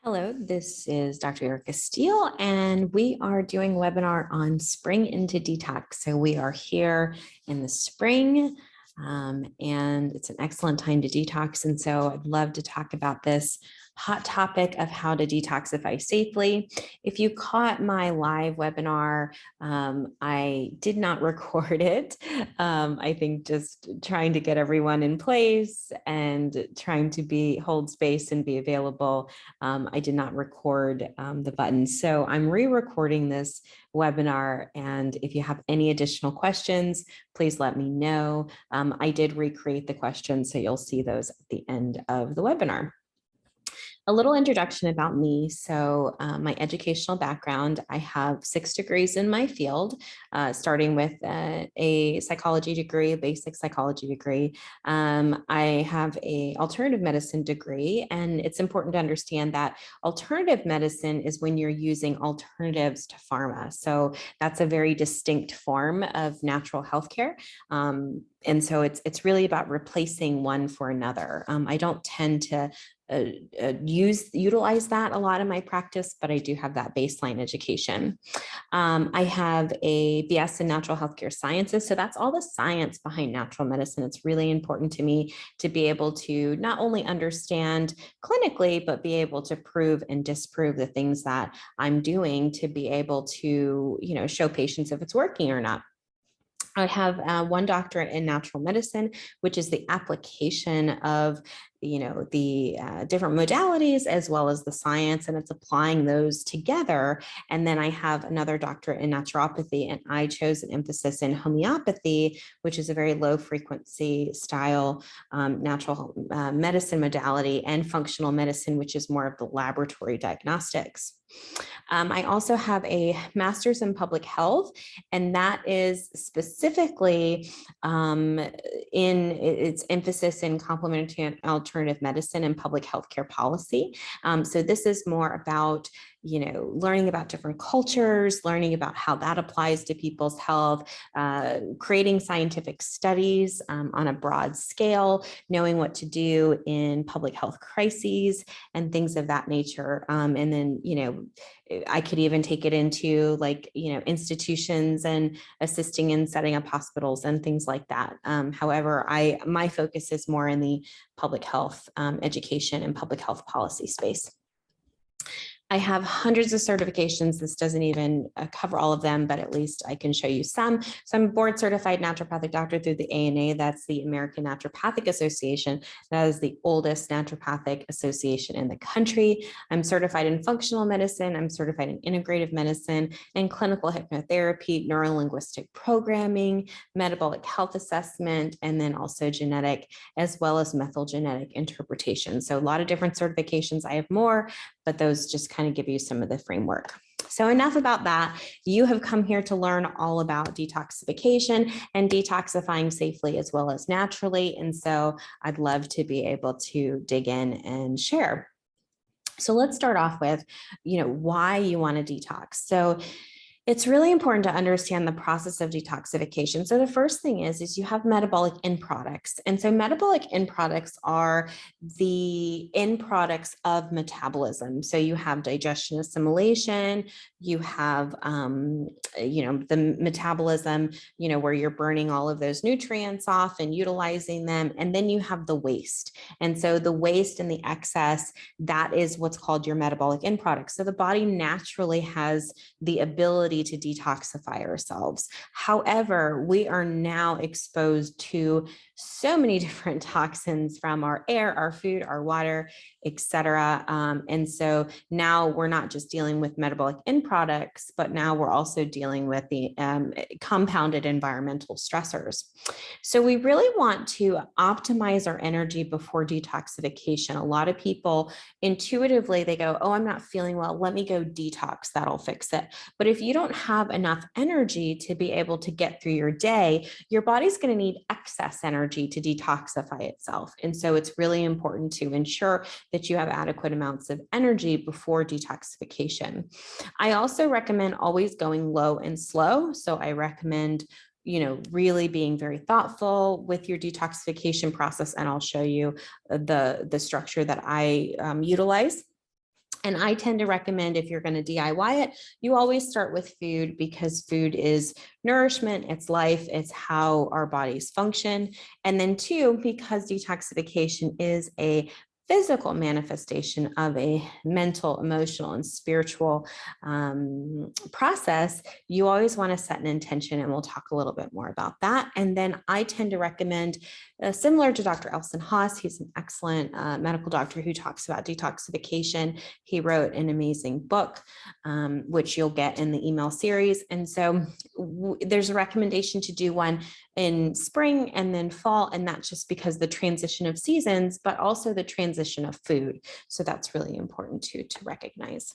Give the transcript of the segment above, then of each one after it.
Hello, this is Dr. Erica Steele, and we are doing a webinar on spring into detox. So we are here in the spring, and it's an excellent time to detox. And so I'd love to talk about this hot topic of how to detoxify safely. If you caught my live webinar, I did not record it. I think just trying to get everyone in place and trying to hold space and be available. I did not record the button. So I'm re-recording this webinar. And if you have any additional questions, please let me know. I did recreate the questions, so you'll see those at the end of the webinar. A little introduction about me. So my educational background, I have 6 degrees in my field, starting with a psychology degree, a basic psychology degree. I have an alternative medicine degree, and it's important to understand that alternative medicine is when you're using alternatives to pharma. So that's a very distinct form of natural healthcare. And so it's really about replacing one for another. I don't tend to utilize that a lot in my practice, but I do have that baseline education. I have a BS in natural healthcare sciences. So that's all the science behind natural medicine. It's really important to me to be able to not only understand clinically, but be able to prove and disprove the things that I'm doing to be able to, show patients if it's working or not. I have 1 doctorate in natural medicine, which is the application of the different modalities as well as the science, and it's applying those together. And then I have another doctorate in naturopathy, and I chose an emphasis in homeopathy, which is a very low frequency style natural medicine modality, and functional medicine, which is more of the laboratory diagnostics. I also have a master's in public health, and that is specifically in its emphasis in complementary and alternative medicine and public healthcare policy. So this is more about learning about different cultures, learning about how that applies to people's health, creating scientific studies on a broad scale, knowing what to do in public health crises and things of that nature. And then, I could even take it into institutions and assisting in setting up hospitals and things like that. However, my focus is more in the public health education and public health policy space. I have hundreds of certifications. This doesn't even cover all of them, but at least I can show you some. So I'm a board certified naturopathic doctor through the ANA. That's the American Naturopathic Association. That is the oldest naturopathic association in the country. I'm certified in functional medicine. I'm certified in integrative medicine and clinical hypnotherapy, neurolinguistic programming, metabolic health assessment, and then also genetic as well as methyl-genetic interpretation. So a lot of different certifications. I have more, but those just kind of give you some of the framework. So enough about that. You have come here to learn all about detoxification and detoxifying safely as well as naturally. And so I'd love to be able to dig in and share. So let's start off with, why you want to detox. So it's really important to understand the process of detoxification. So the first thing is you have metabolic end products. And so metabolic end products are the end products of metabolism. So you have digestion, assimilation, you have, the metabolism, where you're burning all of those nutrients off and utilizing them. And then you have the waste. And so the waste and the excess, that is what's called your metabolic end products. So the body naturally has the ability to detoxify ourselves. However, we are now exposed to so many different toxins from our air, our food, our water, etc. And so now we're not just dealing with metabolic end products, but now we're also dealing with the compounded environmental stressors. So we really want to optimize our energy before detoxification. A lot of people intuitively, they go, oh, I'm not feeling well. Let me go detox. That'll fix it. But if you don't have enough energy to be able to get through your day, your body's going to need excess energy to detoxify itself. And so it's really important to ensure that you have adequate amounts of energy before detoxification. I also recommend always going low and slow. So I recommend really being very thoughtful with your detoxification process. And I'll show you the structure that I utilize. And I tend to recommend, if you're going to DIY it, you always start with food, because food is nourishment, it's life, it's how our bodies function. And then two, because detoxification is a physical manifestation of a mental, emotional, and spiritual process, you always want to set an intention, and we'll talk a little bit more about that. And then I tend to recommend, similar to Dr. Elson Haas, he's an excellent medical doctor who talks about detoxification. He wrote an amazing book, which you'll get in the email series. And so there's a recommendation to do one in spring and then fall. And that's just because the transition of seasons, but also the transition of food. So that's really important to recognize.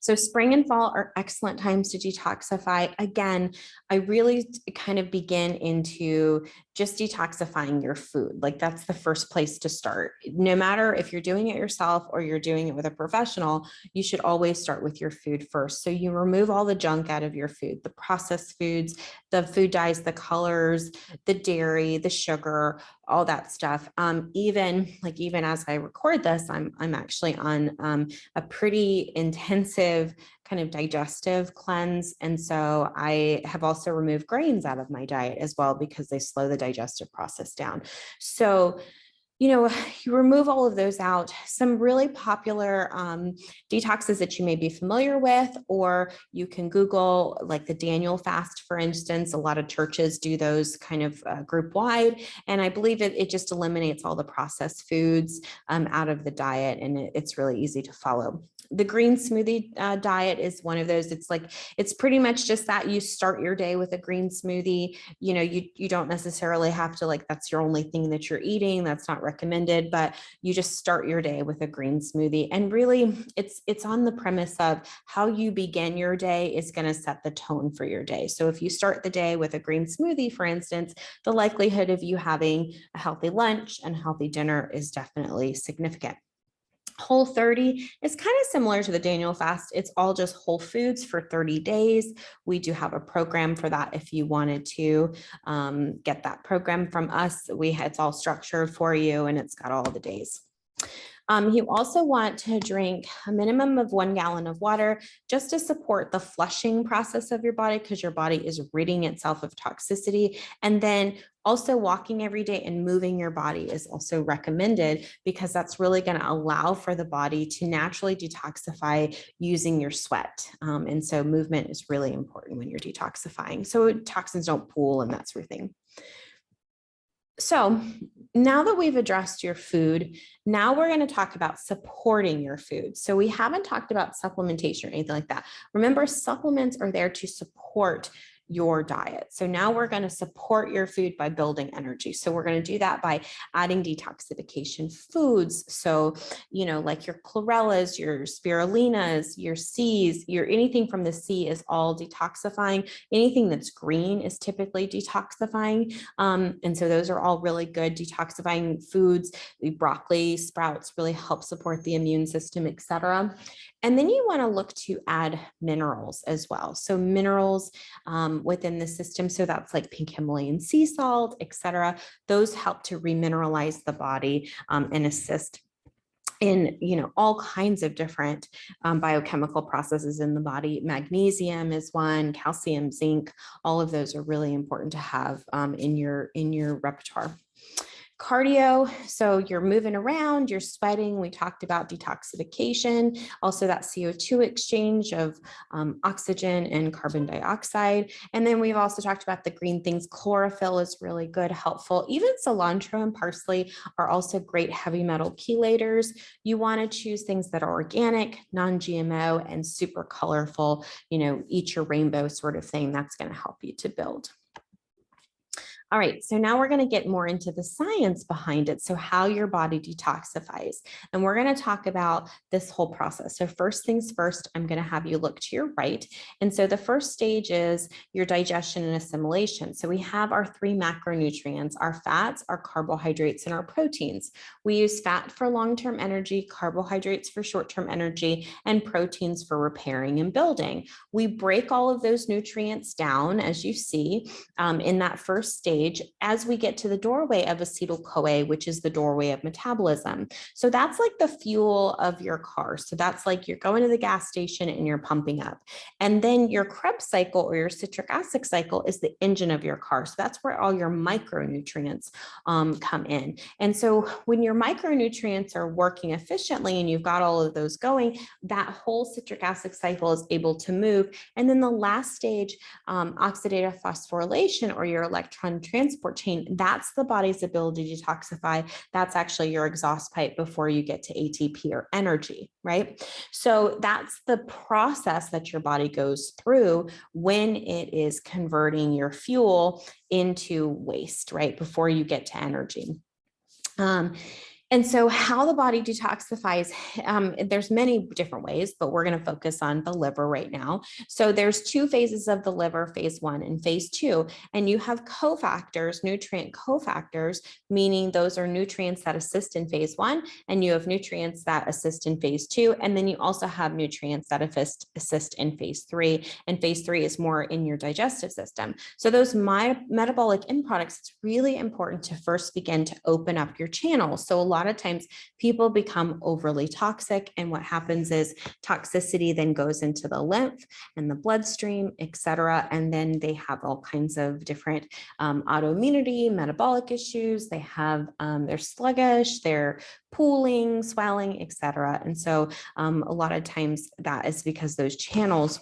So spring and fall are excellent times to detoxify. Again, I really kind of begin into just detoxifying your food. Like, that's the first place to start. No matter if you're doing it yourself or you're doing it with a professional, you should always start with your food first. So you remove all the junk out of your food, the processed foods, the food dyes, the colors, the dairy, the sugar, all that stuff. Even as I record this, I'm actually on a pretty intensive kind of digestive cleanse. And so I have also removed grains out of my diet as well, because they slow the digestive process down. So, you remove all of those out. Some really popular detoxes that you may be familiar with, or you can Google, like the Daniel fast, for instance. A lot of churches do those kind of group wide. And I believe it just eliminates all the processed foods out of the diet. And it's really easy to follow. The green smoothie diet is one of those. It's pretty much just that. You start your day with a green smoothie. You don't necessarily have to, that's your only thing that you're eating. That's not recommended, but you just start your day with a green smoothie. And really, it's on the premise of how you begin your day is going to set the tone for your day. So if you start the day with a green smoothie, for instance, the likelihood of you having a healthy lunch and healthy dinner is definitely significant. Whole 30 is kind of similar to the Daniel fast. It's all just whole foods for 30 days. We do have a program for that. If you wanted to get that program from us, it's all structured for you, and it's got all the days. You also want to drink a minimum of 1 gallon of water, just to support the flushing process of your body, because your body is ridding itself of toxicity. And then also walking every day and moving your body is also recommended, because that's really going to allow for the body to naturally detoxify using your sweat. And so movement is really important when you're detoxifying, so toxins don't pool and that sort of thing. So now that we've addressed your food, now we're going to talk about supporting your food. So we haven't talked about supplementation or anything like that. Remember, supplements are there to support your diet. So now we're going to support your food by building energy. So we're going to do that by adding detoxification foods. So, like your chlorellas, your spirulinas, your C's, anything from the C is all detoxifying. Anything that's green is typically detoxifying. And so those are all really good detoxifying foods. The broccoli, sprouts really help support the immune system, etc. And then you want to look to add minerals as well. So minerals within the system. So that's like pink Himalayan sea salt, etc. Those help to remineralize the body and assist in, all kinds of different biochemical processes in the body. Magnesium is one, calcium, zinc, all of those are really important to have in your repertoire. Cardio, so you're moving around, you're sweating. We talked about detoxification, also that CO2 exchange of oxygen and carbon dioxide. And then we've also talked about the green things. Chlorophyll is really good, helpful. Even cilantro and parsley are also great heavy metal chelators. You want to choose things that are organic, non-GMO, and super colorful, eat your rainbow sort of thing. That's going to help you to build. All right, so now we're going to get more into the science behind it. So how your body detoxifies. And we're going to talk about this whole process. So first things first, I'm going to have you look to your right. And so the first stage is your digestion and assimilation. So we have our 3 macronutrients, our fats, our carbohydrates, and our proteins. We use fat for long-term energy, carbohydrates for short-term energy, and proteins for repairing and building. We break all of those nutrients down, as you see, in that first stage. stage as we get to the doorway of acetyl-CoA, which is the doorway of metabolism. So that's like the fuel of your car. So that's like you're going to the gas station and you're pumping up. And then your Krebs cycle or your citric acid cycle is the engine of your car. So that's where all your micronutrients come in. And so when your micronutrients are working efficiently and you've got all of those going, that whole citric acid cycle is able to move. And then the last stage, oxidative phosphorylation or your electron transport chain, that's the body's ability to detoxify. That's actually your exhaust pipe before you get to ATP or energy, right? So that's the process that your body goes through when it is converting your fuel into waste, right? Before you get to energy. And so how the body detoxifies, there's many different ways, but we're going to focus on the liver right now. So there's two phases of the liver, phase 1 and phase 2, and you have cofactors, nutrient cofactors, meaning those are nutrients that assist in phase 1, and you have nutrients that assist in phase 2, and then you also have nutrients that assist in phase 3, and phase 3 is more in your digestive system. So those metabolic end products, it's really important to first begin to open up your channels. So a lot of times people become overly toxic, and what happens is toxicity then goes into the lymph and the bloodstream, etc. And then they have all kinds of different autoimmunity, metabolic issues. They have, they're sluggish, they're pooling, swelling, etc. And so a lot of times that is because those channels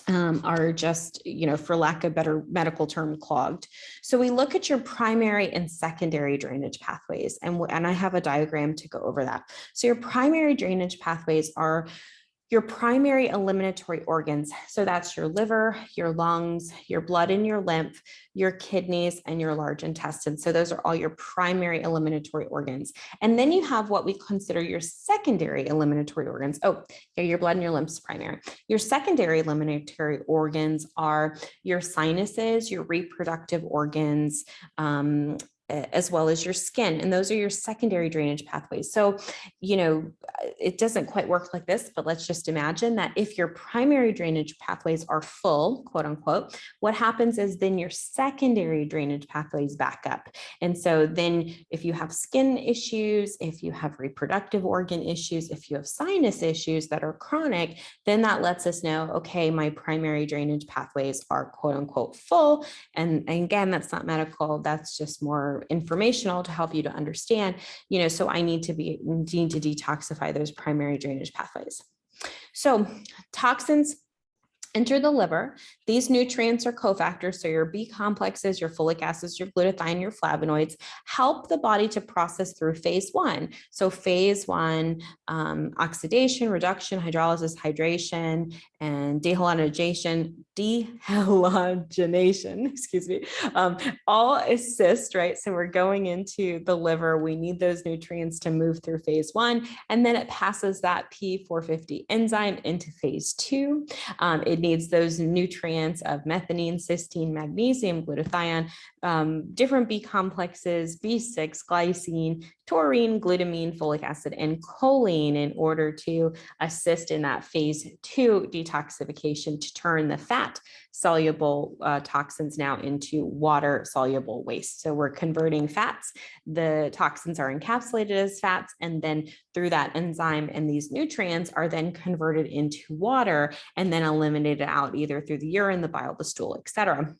are just, for lack of a better medical term, clogged. So we look at your primary and secondary drainage pathways, and I have a diagram to go over that. So your primary drainage pathways are your primary eliminatory organs. So that's your liver, your lungs, your blood and your lymph, your kidneys, and your large intestine. So those are all your primary eliminatory organs. And then you have what we consider your secondary eliminatory organs. Oh, yeah, your blood and your lymphs primary. Your secondary eliminatory organs are your sinuses, your reproductive organs, as well as your skin. And those are your secondary drainage pathways. So, it doesn't quite work like this, but let's just imagine that if your primary drainage pathways are full, quote unquote, what happens is then your secondary drainage pathways back up. And so then if you have skin issues, if you have reproductive organ issues, if you have sinus issues that are chronic, then that lets us know, okay, my primary drainage pathways are quote unquote full. And again, that's not medical, that's just more informational to help you to understand, so I need to detoxify those primary drainage pathways. So toxins enter the liver. These nutrients are cofactors. So your B complexes, your folic acids, your glutathione, your flavonoids help the body to process through phase 1. So phase 1, oxidation, reduction, hydrolysis, hydration, and dehalogenation, all assist, right? So we're going into the liver. We need those nutrients to move through phase 1, and then it passes that P450 enzyme into phase 2. It needs those nutrients of methionine, cysteine, magnesium, glutathione, different B complexes, B6, glycine, taurine, glutamine, folic acid, and choline in order to assist in that phase 2 detoxification to turn the fat soluble toxins now into water soluble waste. So we're converting fats. The toxins are encapsulated as fats, and then through that enzyme and these nutrients are then converted into water and then eliminated out either through the urine, the bile, the stool, etc.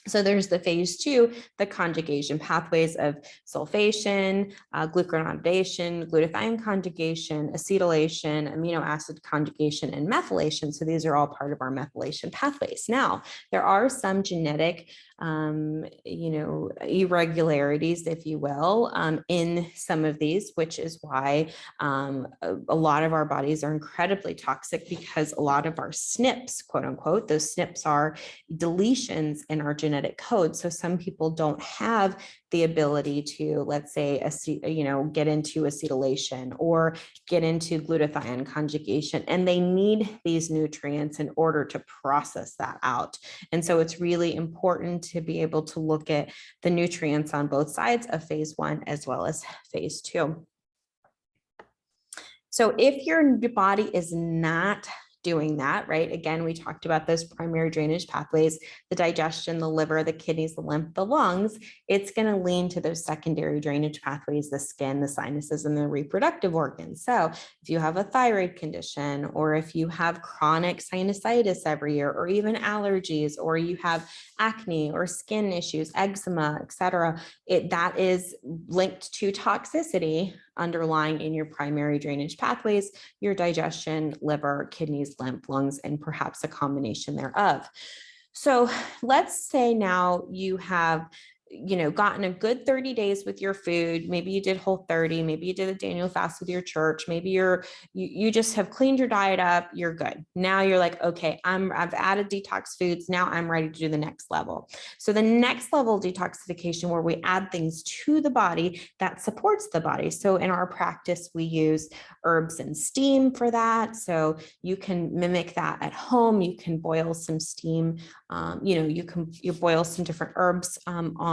So there's the phase 2, the conjugation pathways of sulfation, glucuronidation, glutathione conjugation, acetylation, amino acid conjugation, and methylation. So these are all part of our methylation pathways. Now, there are some genetic irregularities, if you will, in some of these, which is why a lot of our bodies are incredibly toxic, because a lot of our SNPs, quote unquote, those SNPs are deletions in our genetic code. So some people don't have the ability to, let's say, get into acetylation or get into glutathione conjugation, and they need these nutrients in order to process that out. And so it's really important to be able to look at the nutrients on both sides of phase 1 as well as phase 2. So if your body is not doing that, right? Again, we talked about those primary drainage pathways, the digestion, the liver, the kidneys, the lymph, the lungs. It's going to lean to those secondary drainage pathways, the skin, the sinuses, and the reproductive organs. So if you have a thyroid condition, or if you have chronic sinusitis every year, or even allergies, or you have acne or skin issues, eczema, etc., that is linked to toxicity underlying in your primary drainage pathways, your digestion, liver, kidneys, lymph, lungs, and perhaps a combination thereof. So let's say now you have gotten a good 30 days with your food. Maybe you did Whole30, maybe you did a Daniel fast with your church. Maybe you just have cleaned your diet up. You're good. Now you're like, okay, I've added detox foods. Now I'm ready to do the next level. So the next level of detoxification, where we add things to the body that supports the body. So in our practice, we use herbs and steam for that. So you can mimic that at home. You can boil some steam. You boil some different herbs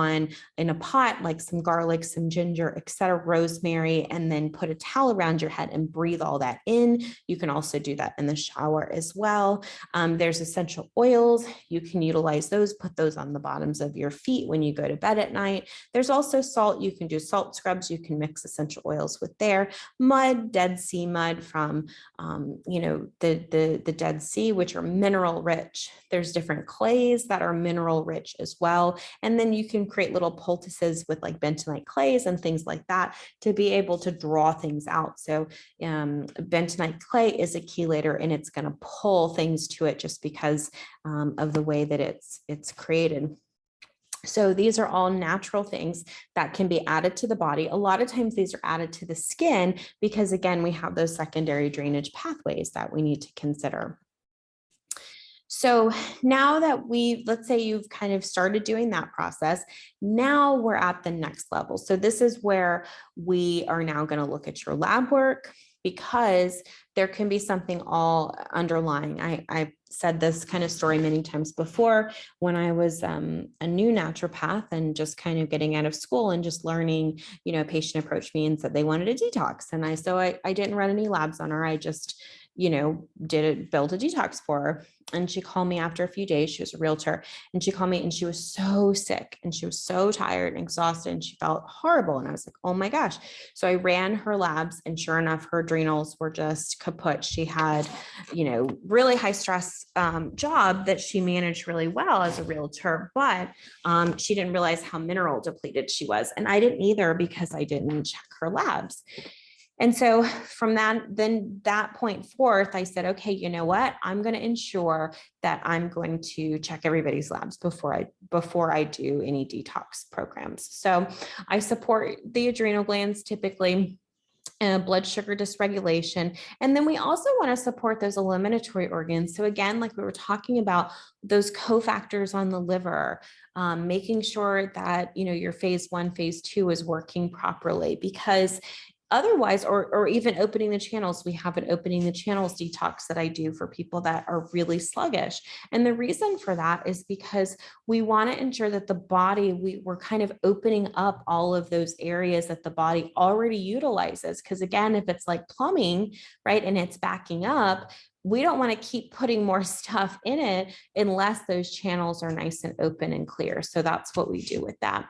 in a pot, like some garlic, some ginger, etc., rosemary, and then put a towel around your head and breathe all that in. You can also do that in the shower as well. There's essential oils. You can utilize those, put those on the bottoms of your feet when you go to bed at night. There's also salt. You can do salt scrubs. You can mix essential oils with there. Mud, Dead Sea mud from, the Dead Sea, which are mineral rich. There's different clays that are mineral rich as well. And then you can create little poultices with like bentonite clays and things like that to be able to draw things out. So bentonite clay is a chelator, and it's going to pull things to it just because of the way that it's created. So these are all natural things that can be added to the body. A lot of times these are added to the skin because, again, we have those secondary drainage pathways that we need to consider. So now that let's say you've kind of started doing that process, now we're at the next level. So this is where we are now going to look at your lab work, because there can be something all underlying. I said this kind of story many times before when I was a new naturopath and just kind of getting out of school and just learning. A patient approached me and said they wanted a detox. And I didn't run any labs on her. I just, built a detox for her. And she called me after a few days. She was a realtor, and she called me and she was so sick and she was so tired and exhausted and she felt horrible. And I was like, oh my gosh. So I ran her labs, and sure enough, her adrenals were just kaput. She had, really high stress job that she managed really well as a realtor, but she didn't realize how mineral depleted she was. And I didn't either, because I didn't check her labs. And so from that point forth, I said, okay, you know what? I'm going to ensure that I'm going to check everybody's labs before I do any detox programs. So I support the adrenal glands typically, blood sugar dysregulation. And then we also want to support those eliminatory organs. So again, like we were talking about, those cofactors on the liver, making sure that, your phase 1, phase 2 is working properly, because otherwise, or even opening the channels. We have an opening the channels detox that I do for people that are really sluggish. And the reason for that is because we want to ensure that the body, we're kind of opening up all of those areas that the body already utilizes. Because again, if it's like plumbing, right, and it's backing up, we don't want to keep putting more stuff in it unless those channels are nice and open and clear. So that's what we do with that.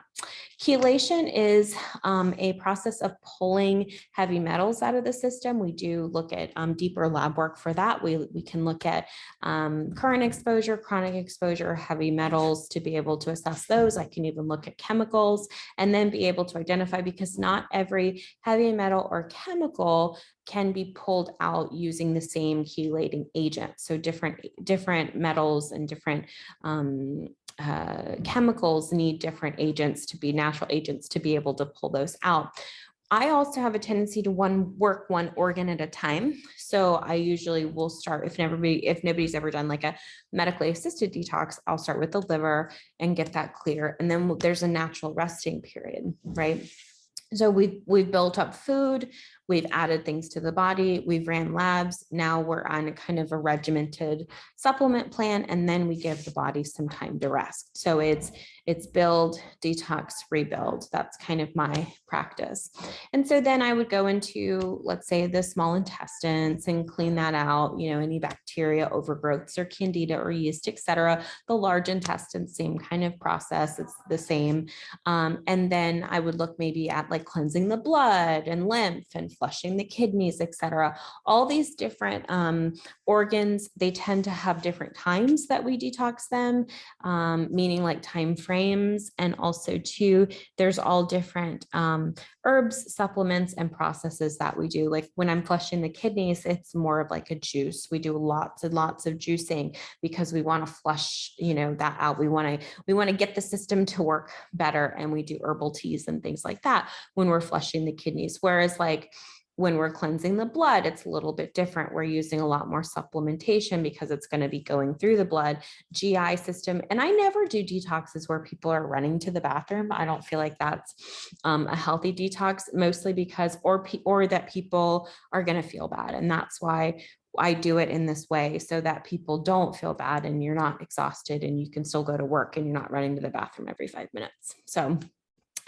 Chelation is a process of pulling heavy metals out of the system. We do look at deeper lab work for that. We can look at current exposure, chronic exposure, heavy metals to be able to assess those. I can even look at chemicals and then be able to identify, because not every heavy metal or chemical can be pulled out using the same chelating agent. So different metals and different chemicals need different agents, to be natural agents, to be able to pull those out. I also have a tendency to work one organ at a time. So I usually will start, if nobody's ever done like a medically assisted detox, I'll start with the liver and get that clear. And then there's a natural resting period, right? So we've built up food, we've added things to the body, we've ran labs. Now we're on a kind of a regimented supplement plan, and then we give the body some time to rest. So it's build, detox, rebuild. That's kind of my practice. And so then I would go into, let's say, the small intestines and clean that out, any bacteria, overgrowths or candida or yeast, etc. The large intestine, same kind of process. It's the same. And then I would look maybe at like cleansing the blood and lymph and flushing the kidneys, etc. All these different organs, they tend to have different times that we detox them, meaning like time frames. And also too, there's all different herbs, supplements, and processes that we do. Like when I'm flushing the kidneys, it's more of like a juice. We do lots and lots of juicing because we want to flush, that out. We want to get the system to work better. And we do herbal teas and things like that when we're flushing the kidneys. Whereas like when we're cleansing the blood, it's a little bit different. We're using a lot more supplementation because it's going to be going through the blood, GI system. And I never do detoxes where people are running to the bathroom. I don't feel like that's a healthy detox, mostly because, or that people are going to feel bad. And that's why I do it in this way, so that people don't feel bad and you're not exhausted and you can still go to work and you're not running to the bathroom every 5 minutes. So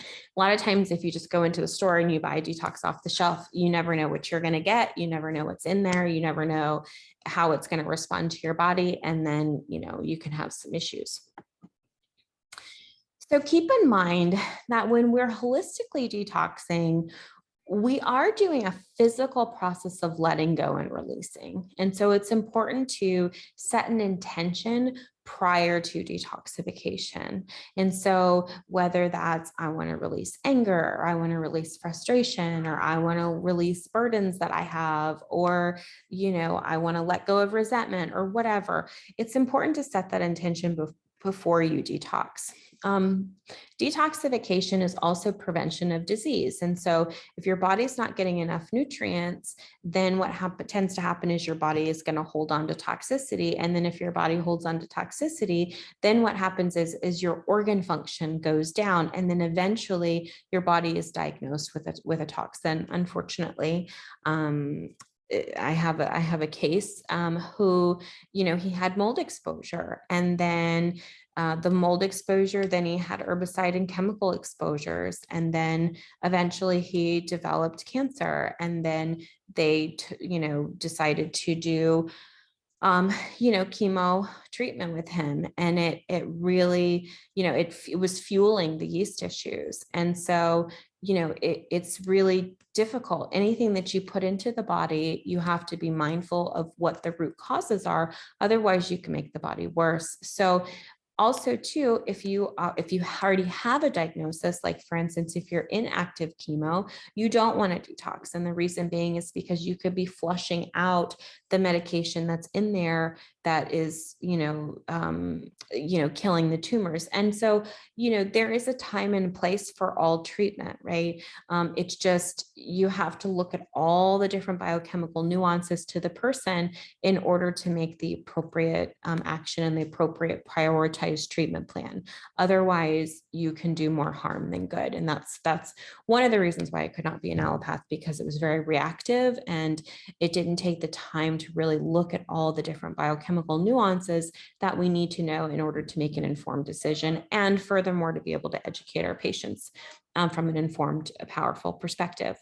a lot of times, if you just go into the store and you buy a detox off the shelf, you never know what you're going to get. You never know what's in there. You never know how it's going to respond to your body. And then, you can have some issues. So keep in mind that when we're holistically detoxing, we are doing a physical process of letting go and releasing. And so it's important to set an intention prior to detoxification. And so whether that's, I want to release anger, or I want to release frustration, or I want to release burdens that I have, or, I want to let go of resentment or whatever, it's important to set that intention before you detox. Detoxification is also prevention of disease. And so if your body's not getting enough nutrients, then what tends to happen is your body is going to hold on to toxicity. And then if your body holds on to toxicity, then what happens is your organ function goes down. And then eventually your body is diagnosed with a toxin, unfortunately. I have a case who, he had mold exposure, and then the mold exposure, then he had herbicide and chemical exposures, and then eventually he developed cancer, and then they, decided to do chemo treatment with him. And it really, it was fueling the yeast issues. And so, it's really difficult. Anything that you put into the body, you have to be mindful of what the root causes are. Otherwise, you can make the body worse. So also too, if you already have a diagnosis, like for instance, if you're in active chemo, you don't want to detox. And the reason being is because you could be flushing out the medication that's in there that is, killing the tumors. And so, there is a time and place for all treatment, right? It's just, you have to look at all the different biochemical nuances to the person in order to make the appropriate action and the appropriate prioritized treatment plan. Otherwise, you can do more harm than good. And that's one of the reasons why I could not be an allopath, because it was very reactive and it didn't take the time to really look at all the different biochemical nuances that we need to know in order to make an informed decision. And furthermore, to be able to educate our patients from an informed, powerful perspective.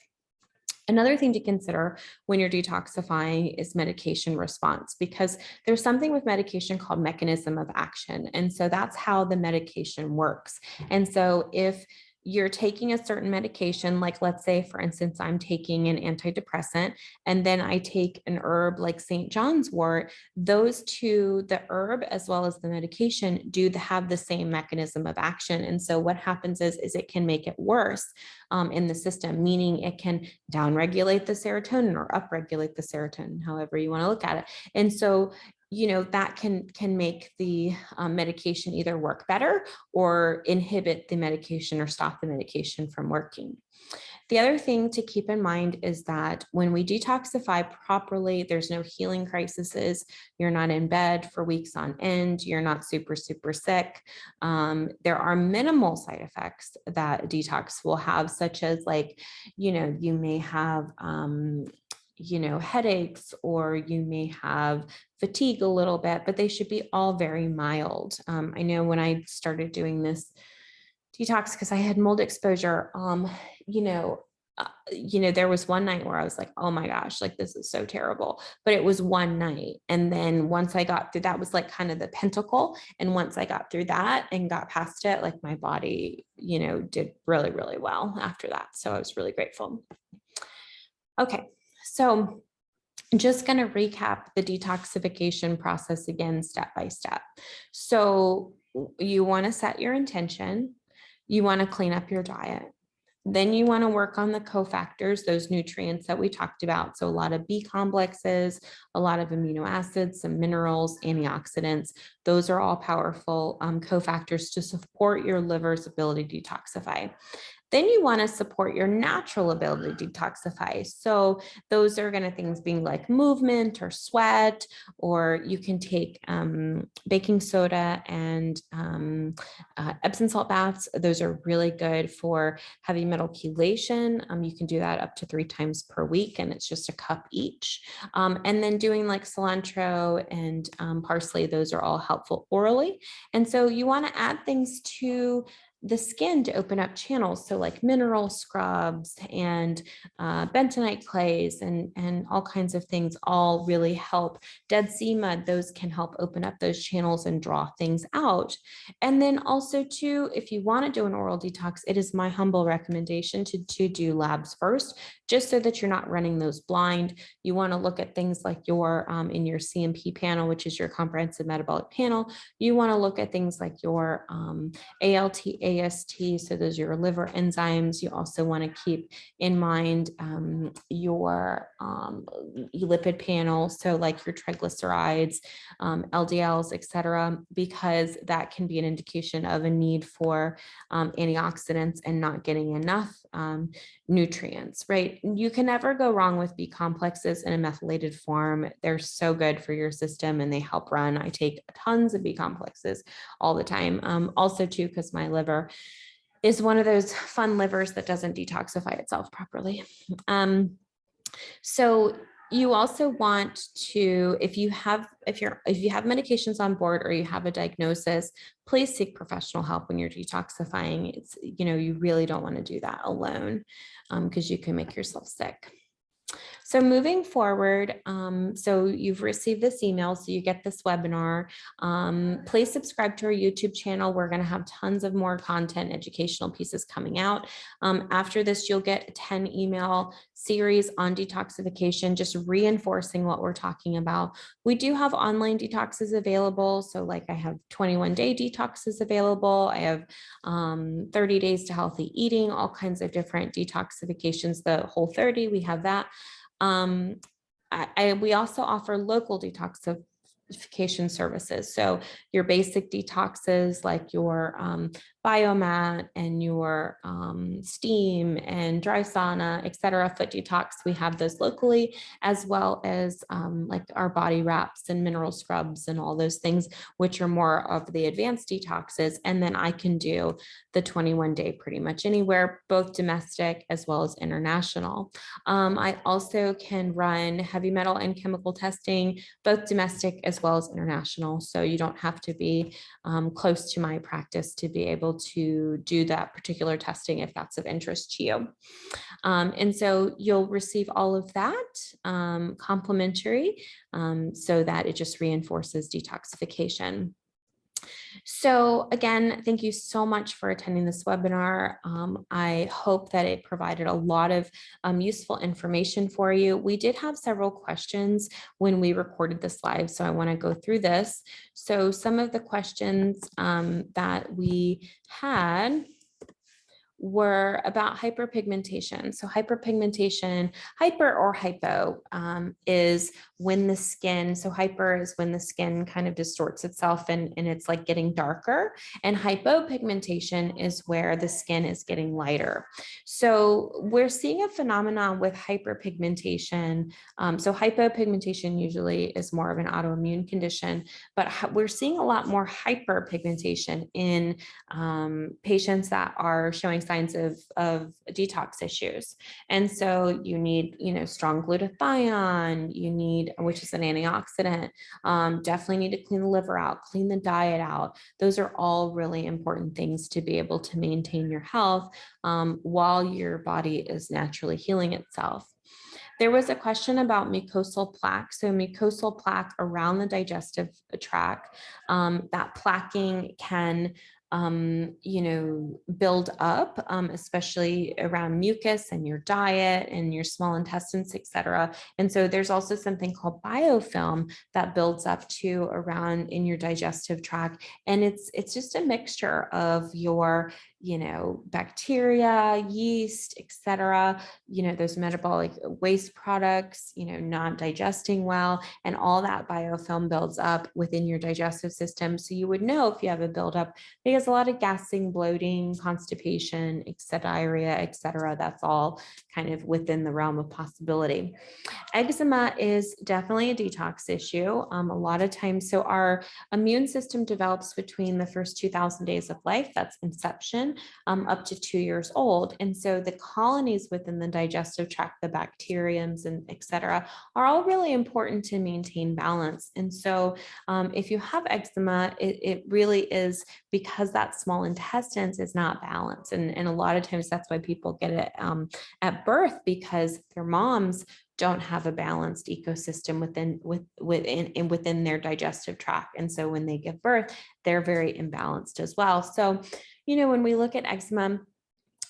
Another thing to consider when you're detoxifying is medication response, because there's something with medication called mechanism of action. And so that's how the medication works. And so if you're taking a certain medication, like let's say, for instance, I'm taking an antidepressant, and then I take an herb like St. John's wort, those two, the herb as well as the medication, do have the same mechanism of action. And so what happens is it can make it worse in the system, meaning it can downregulate the serotonin or upregulate the serotonin, however you want to look at it. And so that can make the medication either work better or inhibit the medication or stop the medication from working. The other thing to keep in mind is that when we detoxify properly, there's no healing crises. You're not in bed for weeks on end. You're not super, super sick. There are minimal side effects that detox will have, such as like, you may have, headaches, or you may have fatigue a little bit, but they should be all very mild. I know when I started doing this detox, because I had mold exposure, there was one night where I was like, oh my gosh, like this is so terrible. But it was one night. And then once I got through, that was like kind of the pentacle. And once I got through that and got past it, like my body, did really, really well after that. So I was really grateful. Okay. So I'm just going to recap the detoxification process again, step by step. So you want to set your intention. You want to clean up your diet. Then you want to work on the cofactors, those nutrients that we talked about. So a lot of B complexes, a lot of amino acids, some minerals, antioxidants. Those are all powerful cofactors to support your liver's ability to detoxify. Then you want to support your natural ability to detoxify. So those are going to things being like movement or sweat, or you can take baking soda and Epsom salt baths. Those are really good for heavy metal chelation. You can do that up to 3 times per week, and it's just a cup each. And then doing like cilantro and parsley, those are all helpful orally. And so you want to add things to the skin to open up channels. So like mineral scrubs and bentonite clays and all kinds of things all really help. Dead Sea mud, those can help open up those channels and draw things out. And then also too, if you want to do an oral detox, it is my humble recommendation to do labs first, just so that you're not running those blind. You want to look at things like your in your CMP panel, which is your comprehensive metabolic panel. You want to look at things like your ALT, AST, so those are your liver enzymes. You also want to keep in mind your lipid panel, so like your triglycerides, LDLs, etc., because that can be an indication of a need for antioxidants and not getting enough nutrients, right? You can never go wrong with B complexes in a methylated form. They're so good for your system and they help run. I take tons of B complexes all the time. Also too, because my liver is one of those fun livers that doesn't detoxify itself properly. So you also want to, if you have medications on board or you have a diagnosis, please seek professional help when you're detoxifying. It's, you really don't want to do that alone because you can make yourself sick. So moving forward, so you've received this email, so you get this webinar. Please subscribe to our YouTube channel. We're going to have tons of more content, educational pieces coming out. After this, you'll get a 10 email series on detoxification, just reinforcing what we're talking about. We do have online detoxes available. So like I have 21-day detoxes available. I have 30 days to healthy eating, all kinds of different detoxifications, the Whole30, we have that. We also offer local detoxification services. So your basic detoxes like your biomat and your steam and dry sauna, etc., foot detox, we have those locally, as well as like our body wraps and mineral scrubs and all those things, which are more of the advanced detoxes. And then I can do the 21-day pretty much anywhere, both domestic as well as international. I also can run heavy metal and chemical testing, both domestic as well as international. So you don't have to be close to my practice to be able to do that particular testing if that's of interest to you. And so you'll receive all of that complimentary so that it just reinforces detoxification. So again, thank you so much for attending this webinar. I hope that it provided a lot of useful information for you. We did have several questions when we recorded this live, so I want to go through this. So some of the questions that we had were about hyperpigmentation. So hyperpigmentation, hyper or hypo, is when the skin, so hyper is when the skin kind of distorts itself and it's like getting darker, and hypopigmentation is where the skin is getting lighter. So we're seeing a phenomenon with hyperpigmentation. So hypopigmentation usually is more of an autoimmune condition, but we're seeing a lot more hyperpigmentation in patients that are showing signs of detox issues. And so you need, strong glutathione, you need, which is an antioxidant, definitely need to clean the liver out, clean the diet out. Those are all really important things to be able to maintain your health while your body is naturally healing itself. There was a question about mucosal plaque. So mucosal plaque around the digestive tract, that plaquing can build up, especially around mucus and your diet and your small intestines, et cetera. And so there's also something called biofilm that builds up too around in your digestive tract. And it's just a mixture of your, bacteria, yeast, et cetera, those metabolic waste products, not digesting well, and all that biofilm builds up within your digestive system. So you would know if you have a buildup, because a lot of gassing, bloating, constipation, diarrhea, et cetera, that's all kind of within the realm of possibility. Eczema is definitely a detox issue. A lot of times, so our immune system develops between the first 2,000 days of life, that's inception, up to 2 years old. And so the colonies within the digestive tract, the bacteriums and et cetera, are all really important to maintain balance. And so if you have eczema, it really is because that small intestines is not balanced. And a lot of times that's why people get it at birth, because their moms don't have a balanced ecosystem within their digestive tract. And so when they give birth, they're very imbalanced as well. So, when we look at eczema,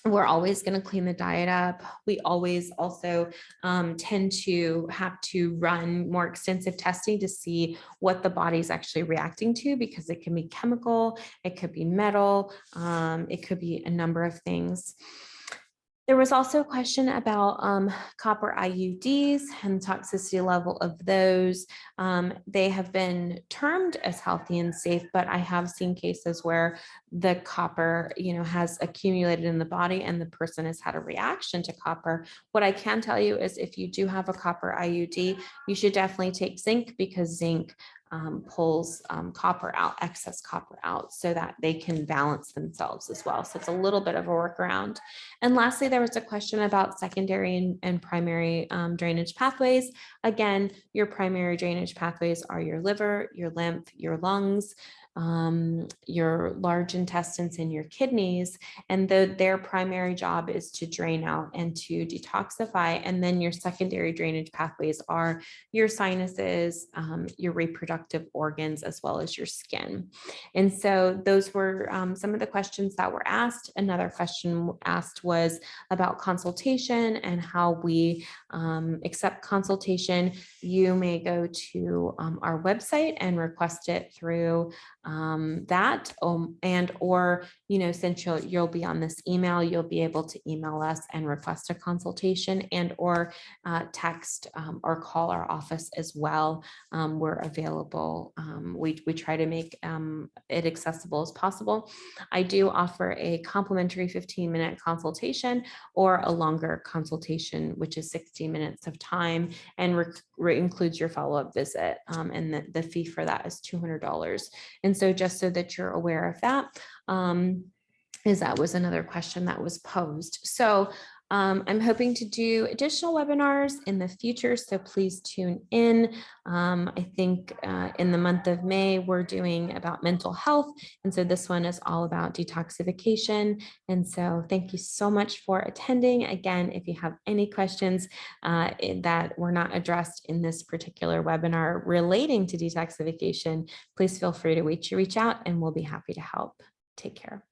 we're always going to clean the diet up. We always also tend to have to run more extensive testing to see what the body's actually reacting to, because it can be chemical, it could be metal, it could be a number of things. There was also a question about copper IUDs and toxicity level of those. They have been termed as healthy and safe, but I have seen cases where the copper, has accumulated in the body and the person has had a reaction to copper. What I can tell you is if you do have a copper IUD, you should definitely take zinc, because zinc pulls copper out, excess copper out, so that they can balance themselves as well. So it's a little bit of a workaround. And lastly, there was a question about secondary and primary drainage pathways. Again, your primary drainage pathways are your liver, your lymph, your lungs, your large intestines, and your kidneys, and their primary job is to drain out and to detoxify. And then your secondary drainage pathways are your sinuses, your reproductive organs, as well as your skin. And so those were some of the questions that were asked. Another question asked was about consultation and how we accept consultation. You may go to our website and request it through that, and or since you'll be on this email, you'll be able to email us and request a consultation, and or text or call our office as well. We're available. We try to make it accessible as possible. I do offer a complimentary 15-minute consultation or a longer consultation, which is 60 minutes of time, and includes your follow-up visit. And the fee for that is $200. And so just so that you're aware of that, is that was another question that was posed. So I'm hoping to do additional webinars in the future, so please tune in. I think in the month of May, we're doing about mental health. And so this one is all about detoxification. And so thank you so much for attending. Again, if you have any questions that were not addressed in this particular webinar relating to detoxification, please feel free to reach out and we'll be happy to help. Take care.